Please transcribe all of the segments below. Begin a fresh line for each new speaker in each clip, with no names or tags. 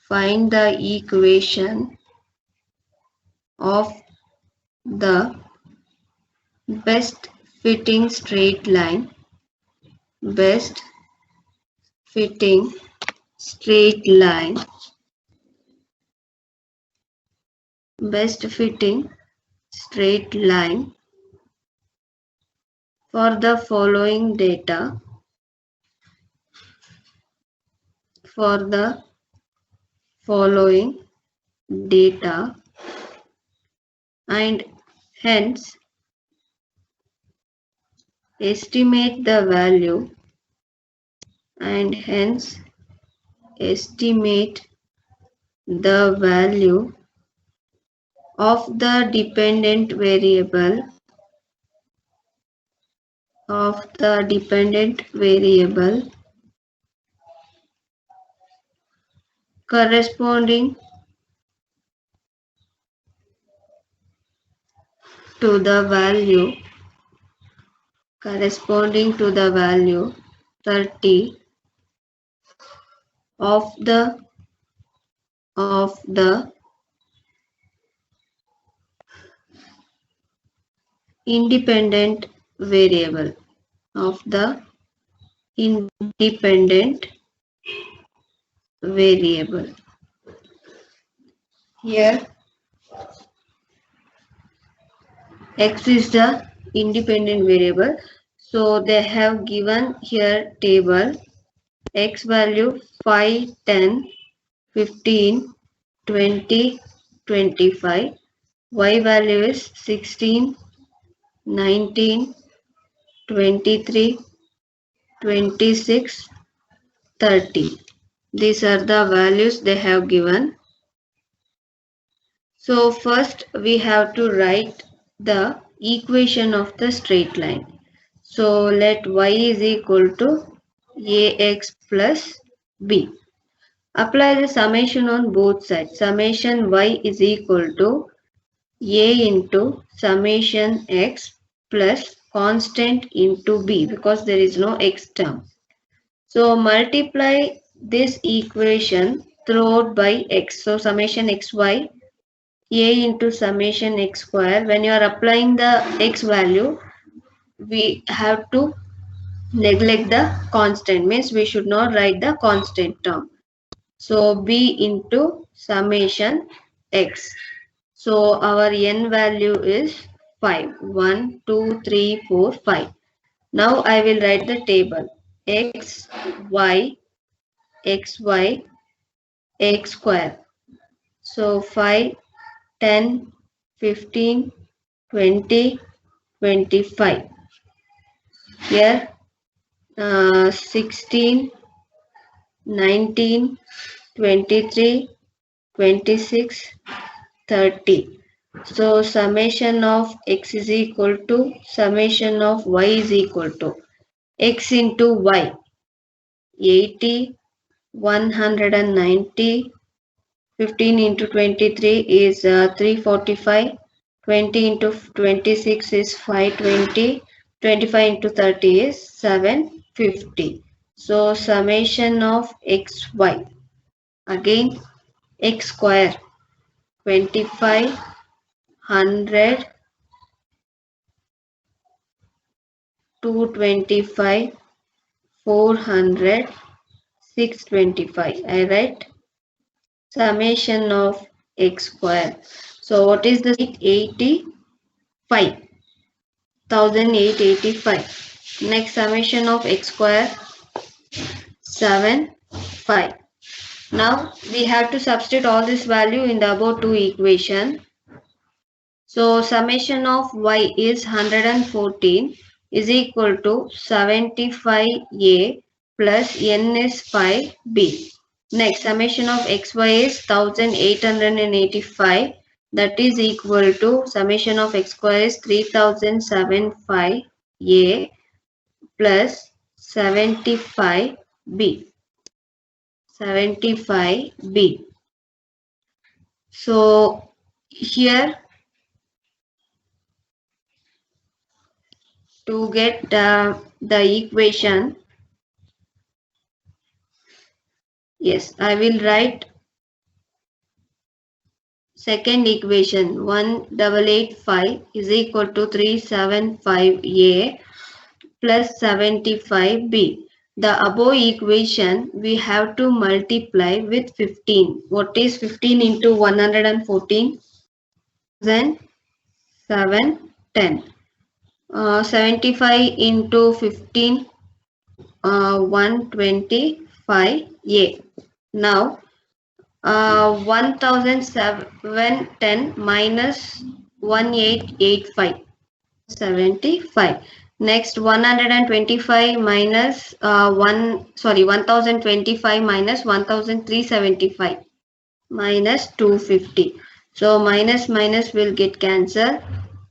Find the equation of the best fitting straight line. Best fitting straight line. Best fitting straight line for the following data. For the following data, and hence estimate the value, and hence estimate the value of the dependent variable corresponding to the value 30 of the independent variable Here x is the independent variable, so they have given here table x value 5, 10, 15, 20, 25, y value is 16, 19, 23, 26, 30. These are the values they have given. So first we have to write the equation of the straight line. So let y is equal to ax plus b. Apply the summation on both sides. Summation y is equal to a into summation x plus constant into b, because there is no x term. So multiply this equation throughout by x. So summation xy a into summation x square. When you are applying the x value, we have to neglect the constant, means we should not write the constant term. So b into summation x. So our n value is 5. 1, 2, 3, 4, 5. Now I will write the table x, y, xy, x square. So 5, 10, 15, 20, 25. Here 16, 19, 23, 26, 30. So summation of x is equal to summation of y is equal to x into y, 80, 190, 15 into 23 is 345, 20 into 26 is 520, 25 into 30 is 750. So summation of xy, again x square, 25, 100, 225, 400, 625. I write summation of x square. So what is the 85? 1885. Next summation of x square 7, 5. Now we have to substitute all this value in the above two equation. So summation of y is 114 is equal to 75a plus n is 5b. Next summation of xy is 1885, that is equal to summation of x square is 3075a plus 75b. So here to get the equation, yes, I will write Second equation 1885 is equal to 375a plus 75b. The above equation we have to multiply with 15. What is 15 into 114? 710. 75 into 15, 125a. Now 1710 minus 1885, 75. Next 125 minus 1025 minus 1375 minus 250. So minus minus will get cancelled.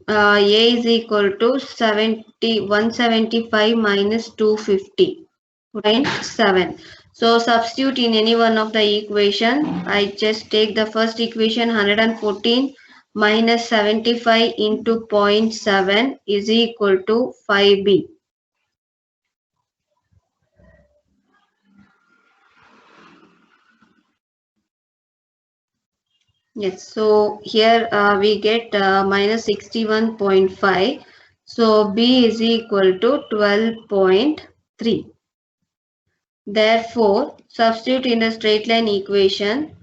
A is equal to 175 minus 250, 0.7. So substitute in any one of the equation. I just take the first equation 114 minus 75 into 0.7 is equal to 5b. Yes, so here we get minus 61.5. So B is equal to 12.3. Therefore, substitute in the straight line equation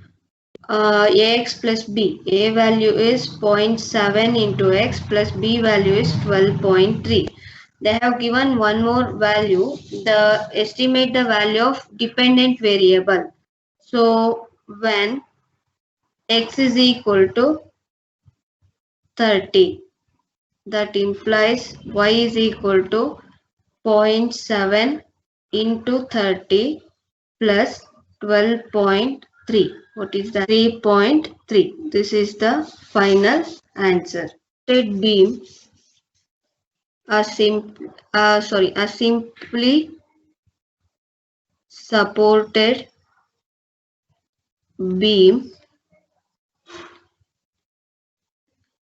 ax plus b. A value is 0.7 into x plus b value is 12.3. They have given one more value. Estimate the value of dependent variable. So when x is equal to 30, that implies y is equal to 0.7 into 30 plus 12.3. What is that? 3.3. This is the final answer. Supported beam a simply supported beam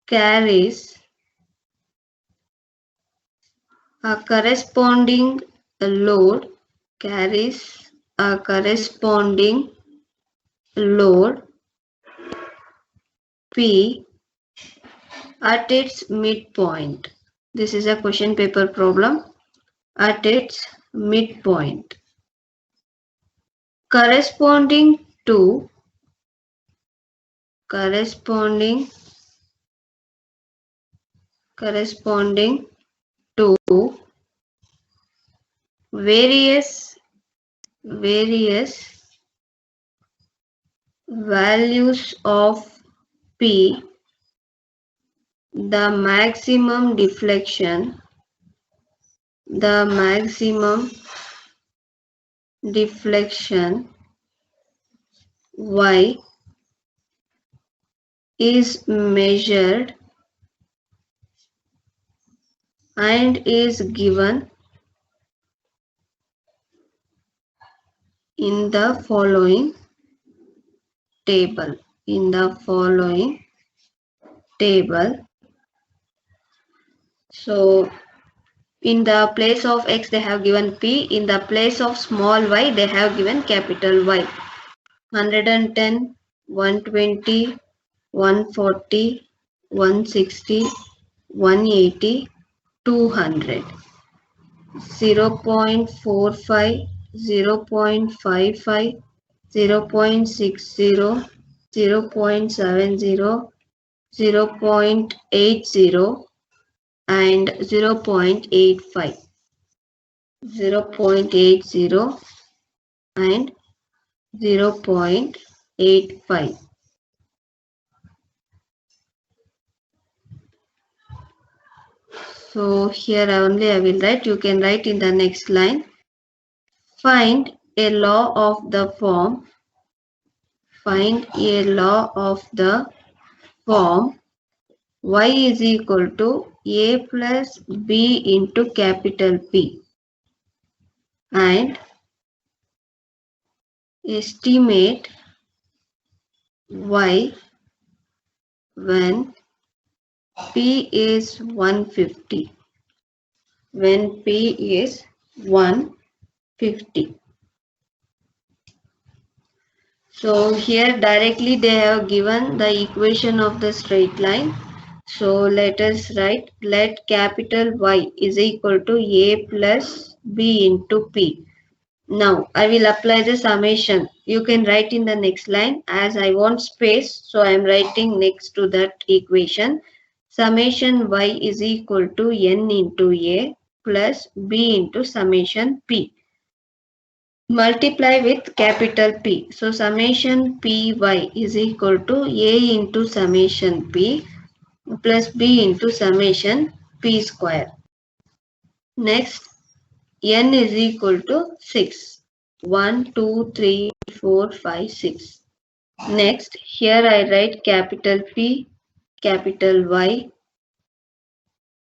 carries a corresponding load P at its midpoint. This is a question paper problem. At its midpoint, corresponding to various values of P, the maximum deflection Y is measured and is given in the following table. So in the place of x they have given P, in the place of small y they have given capital Y. 110, 120, 140, 160, 180, 200. 0.45, 0.55, 0.60, 0.70, 0.80 and 0.85. 0.80 and 0.85. So here only I will write. You can write in the next line. Find a law of the form. Y is equal to A plus B into capital P, and estimate Y when P is 150. When P is 150. So here directly they have given the equation of the straight line. So let us write, let capital Y is equal to A plus B into P. Now I will apply the summation. You can write in the next line, as I want space, so I am writing next to that equation. Summation Y is equal to N into A plus B into summation P. Multiply with capital P. So summation Py is equal to A into summation P plus B into summation P square. Next, N is equal to 6. 1, 2, 3, 4, 5, 6. Next, here I write capital P, capital Y.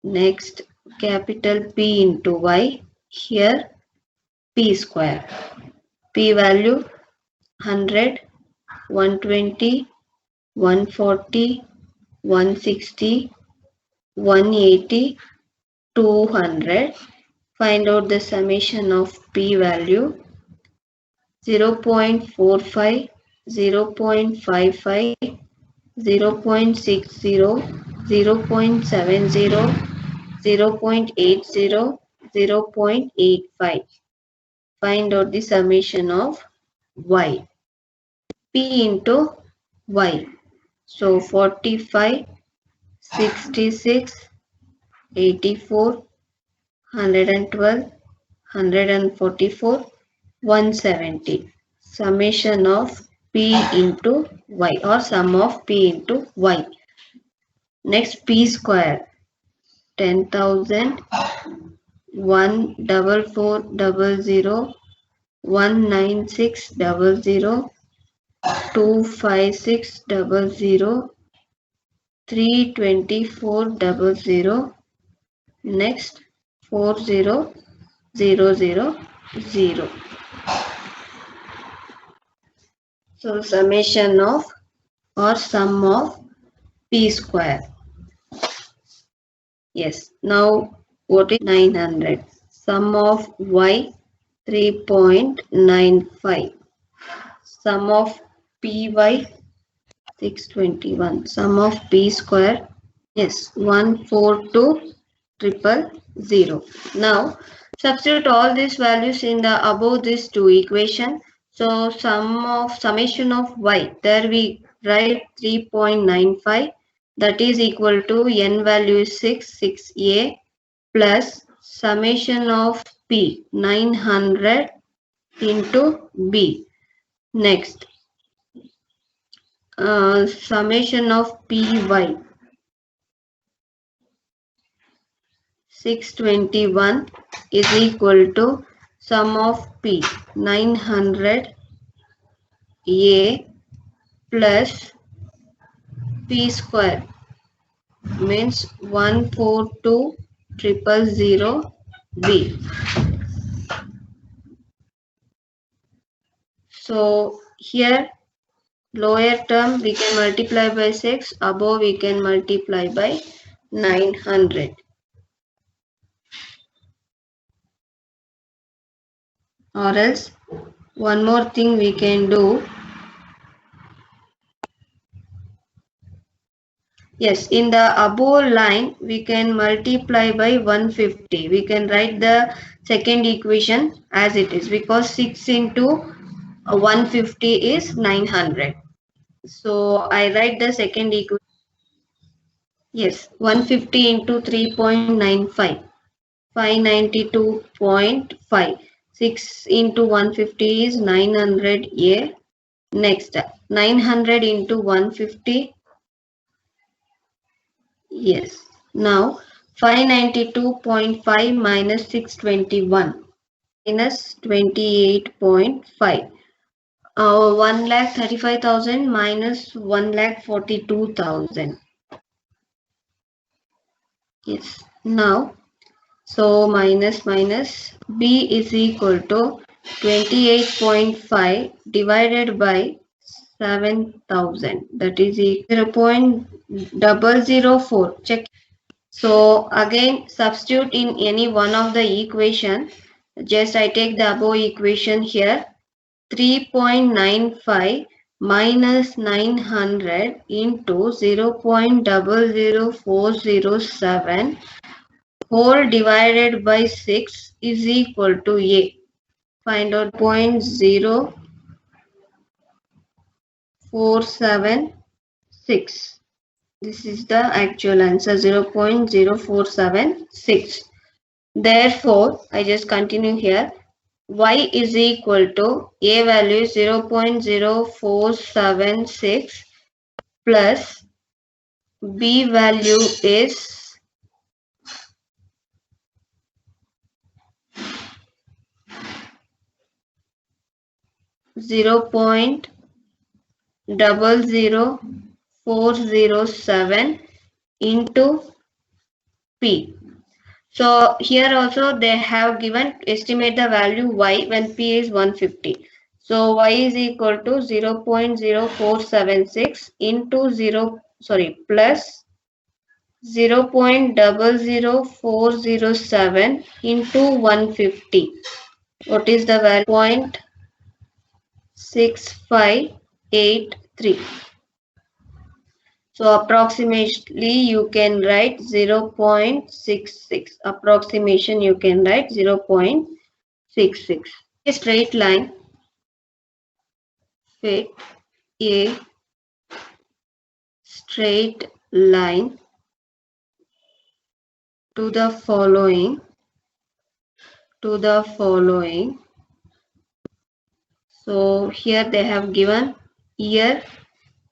Next, capital P into Y. Here, P square. P value 100, 120, 140, 160, 180, 200. Find out the summation of P value 0.45, 0.55, 0.60, 0.70, 0.80, 0.85. Find out the summation of Y. P into Y. So 45, 66, 84, 112, 144, 170. Summation of P into Y, or sum of P into Y. Next, P square. 10,000, 14400, 19600, 25600, 32400. Next, 40000. So summation of, or sum of P square. Yes. Now what is 900? Sum of Y 3.95. Sum of PY 621. Sum of P square. Yes, 142,000. Now substitute all these values in the above these two equation. So summation of Y, there we write 3.95, that is equal to N value is 6A plus summation of P 900 into B. Next, summation of PY 621 is equal to sum of P 900 A plus P square, means 142,000 B. So here lower term we can multiply by 6, above we can multiply by 900. Or else one more thing we can do. Yes, in the above line we can multiply by 150. We can write the second equation as it is, because 6 into 150 is 900. So I write the second equation. Yes, 150 into 3.95, 592.5. 6 into 150 is 900A. Next, 900 into 150. Yes. Now 592.5 minus 621 minus 28.5. 1,35,000 minus 1,42,000. Yes. Now, so minus B is equal to 28.5 divided by 7,000. That is 0.004. Check. So again substitute in any one of the equation. Just I take the above equation here. 3.95 minus 900 into 0.00407 whole divided by 6 is equal to A. Find out 0.0476. This is the actual answer, 0.0476. Therefore, I just continue here. Y is equal to A value is 0.0476 plus B value is 0.00407 into P. So here also they have given estimate the value Y when P is 150. So Y is equal to 0.0476 into plus 0.00407 into 150. What is the value? 0.6583. So approximately you can write 0.66. Approximation you can write 0.66. A straight line fit a straight line to the following So here they have given year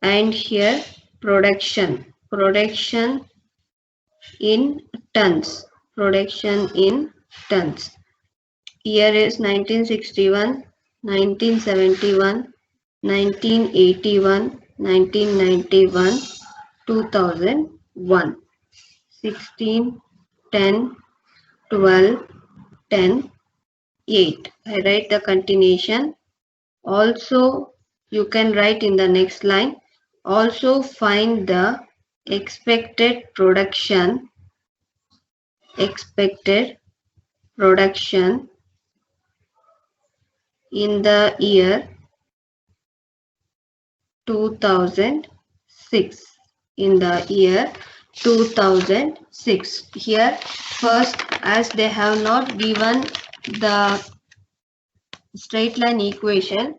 and here production in tons. Year is 1961, 1971, 1981, 1991, 2001, 16, 10, 12, 10, 8. I write the continuation. Also, you can write in the next line. Also find the expected production in the year 2006. Here first, as they have not given the straight line equation,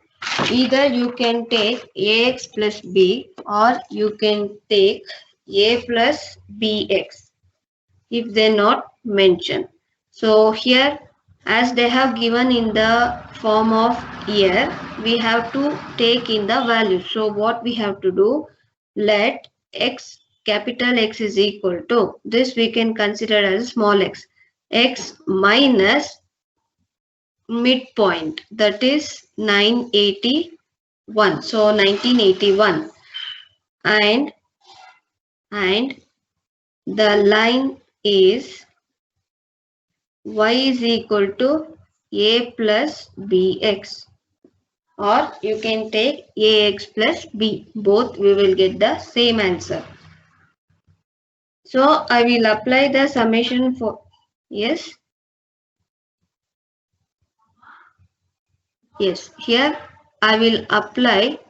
either you can take ax plus b or you can take a plus bx if they not mentioned. So here, as they have given in the form of year, we have to take in the value. So what we have to do, let x, capital X is equal to, this we can consider as small x minus midpoint, that is 981. So 1981, and the line is y is equal to a plus bx, or you can take ax plus b. Both we will get the same answer. So I will apply the summation for, yes, here I will apply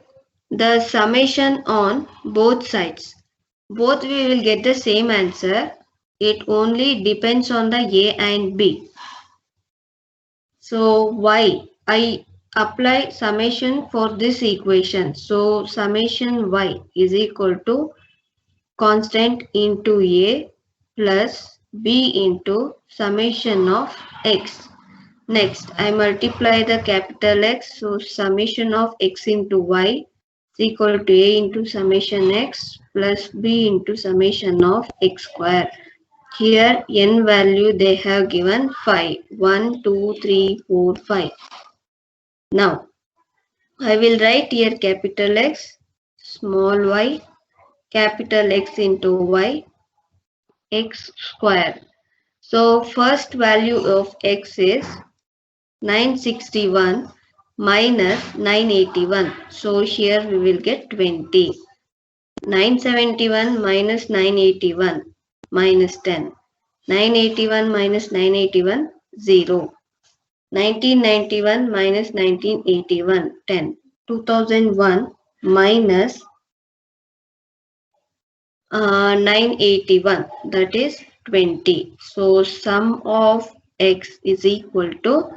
the summation on both sides. Both we will get the same answer. It only depends on the a and b. So y, I apply summation for this equation. So summation y is equal to constant into a plus b into summation of x. Next, I multiply the capital X. So summation of x into y is equal to a into summation x plus b into summation of x square. Here n value they have given 5. 1, 2, 3, 4, 5. Now I will write here capital X, small y, capital X into y, x square. So first value of x is 961 minus 981. So here we will get 20. 971 minus 981 minus 10. 981 minus 981, 0. 1991 minus 1981, 10. 2001 minus 981, that is 20. So sum of x is equal to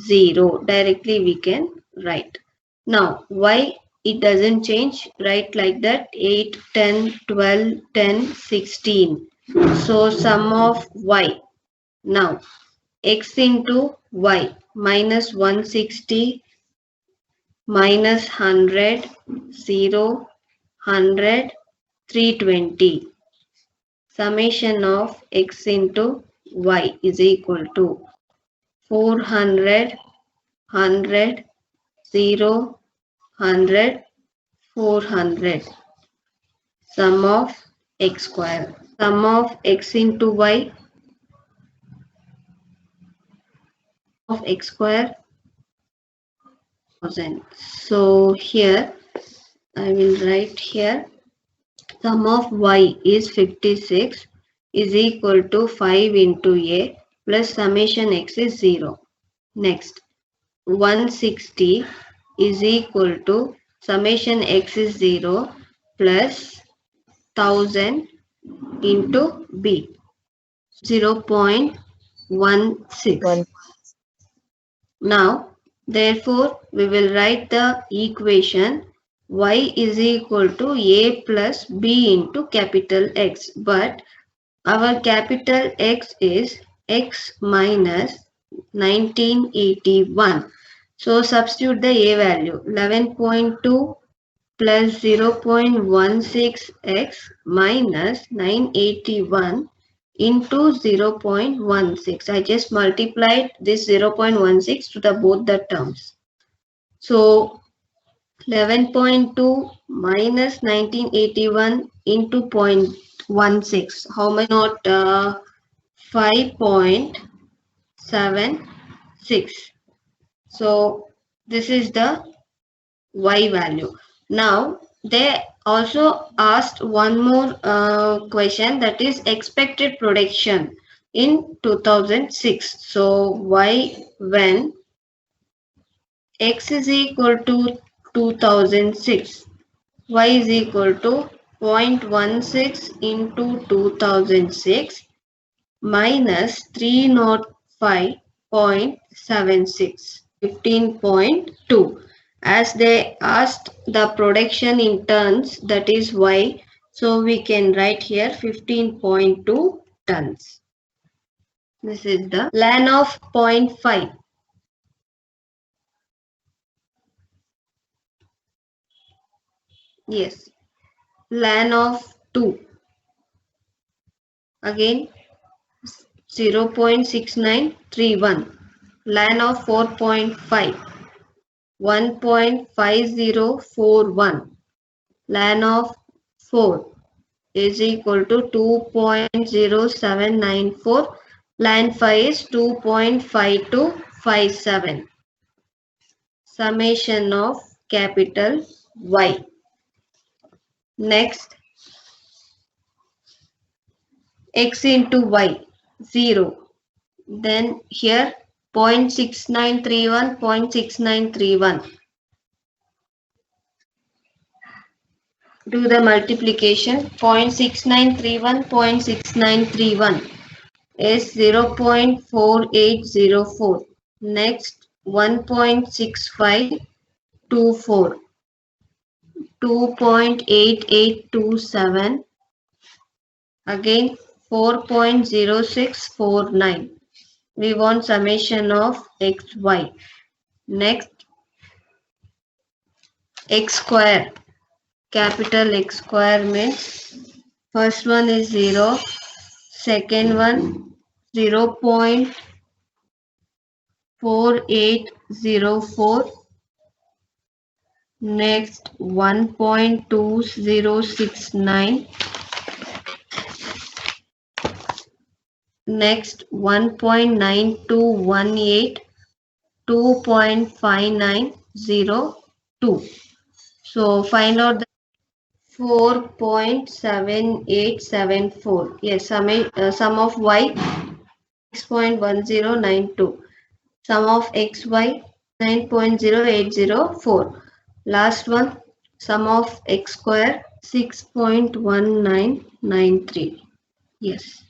0. Directly we can write. Now y, it doesn't change, write like that, 8, 10, 12, 10, 16. So sum of y. Now x into y, minus 160, minus 100, 0, 100, 320. Summation of x into y is equal to 400, 100, 0, 100, 400. Sum of x square. Sum of x into y of x square 1000. So here I will write here, sum of y is 56 is equal to 5 into a plus summation x is 0. Next, 160 is equal to summation x is 0 plus 1000 into b, 0.16. Now, therefore, we will write the equation y is equal to a plus b into capital X. But our capital X is x minus 1981. So substitute the a value, 11.2 plus 0.16x minus 981 into 0.16. I just multiplied this 0.16 to the both the terms. So 11.2 minus 1981 into 0.16. How much? Not 5.76. So this is the y value. Now they also asked one more question, that is expected production in 2006. So y when x is equal to 2006, y is equal to 0.16 into 2006 minus 305.76, 15.2. As they asked the production in tons, that is y, so we can write here 15.2 tons. This is the ln of 0.5. Yes, ln of 2. Again 0.6931. Ln of 4.5. 1.5041. Ln of 4 is equal to 2.0794. Ln 5 is 2.5257. Summation of capital Y. Next, x into y, 0. Then here 0.6931, 0.6931. Do the multiplication. 0.6931, 0.6931 is 0.4804. Next, 1.6524, 2.8827, again 4.0649. We want summation of xy. Next, x square. Capital X square means first one is 0, second one 0.4804, next 1.2069, next 1.9218, 2.5902. So find out the 4.7874. Yes, sum of y 6.1092. Sum of xy 9.0804. Last one sum of x square 6.1993. Yes.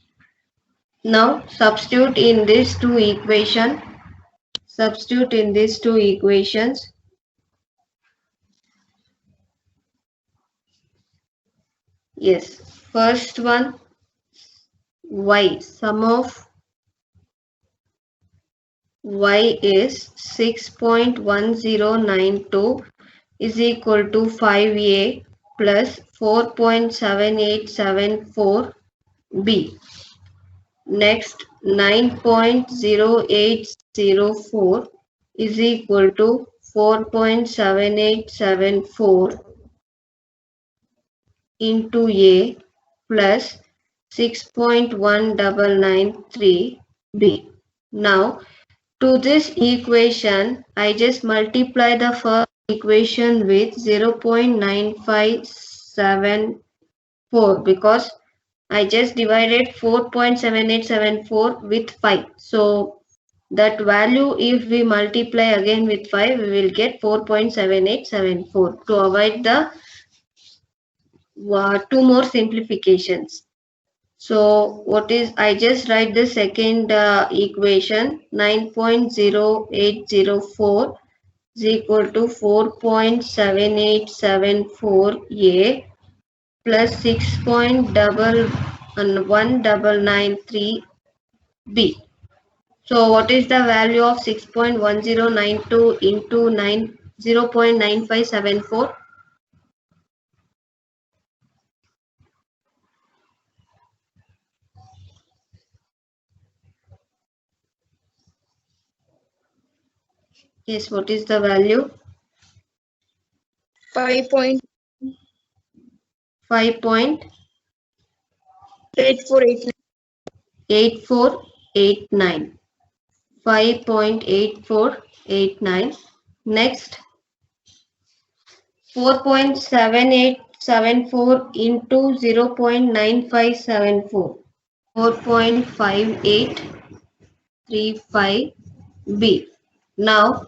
Now substitute in these two equations. Substitute in these two equations. Yes. First one, y, sum of y is 6.1092 is equal to 5a plus 4.7874b. Next, 9.0804 is equal to 4.7874 into a plus 6.1993b. Now, to this equation, I just multiply the first equation with 0.9574 because I just divided 4.7874 with 5. So that value, if we multiply again with 5, we will get 4.7874 to avoid the two more simplifications. So what is, I just write the second equation, 9.0804 is equal to 4.7874a plus 6.1993b. So what is the value of 6.1092 into 0.9574? Yes, what is the value?
5.8489.
5.8489. Next, 4.7874 into 0.9574. 4.5835b. Now,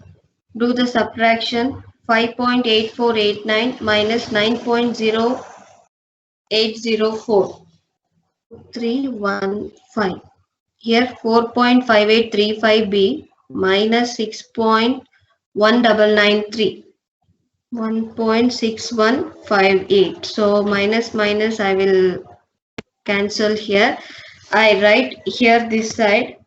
do the subtraction. 5.8489 minus 9.0804. 315. Here 4.5835b minus 6.1993. 1.6158. So minus minus I will cancel here. I write here this side.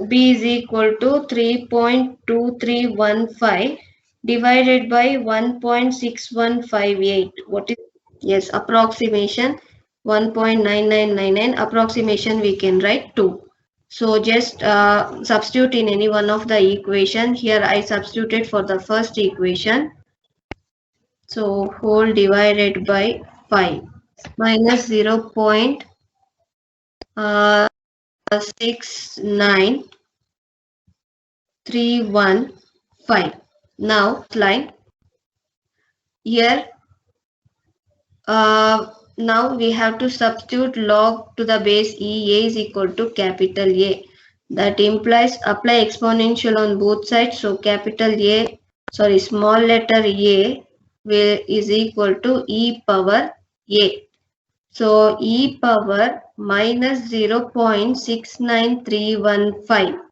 B is equal to 3.2315 divided by 1.6158. What is, yes, approximation 1.9999, approximation we can write 2. So just substitute in any one of the equation. Here I substituted for the first equation. So whole divided by 5 minus 0.69315. Now line here, now we have to substitute log to the base e, a is equal to capital A. That implies apply exponential on both sides. So capital A, sorry, small letter a is equal to e power a. So e power minus 0.69315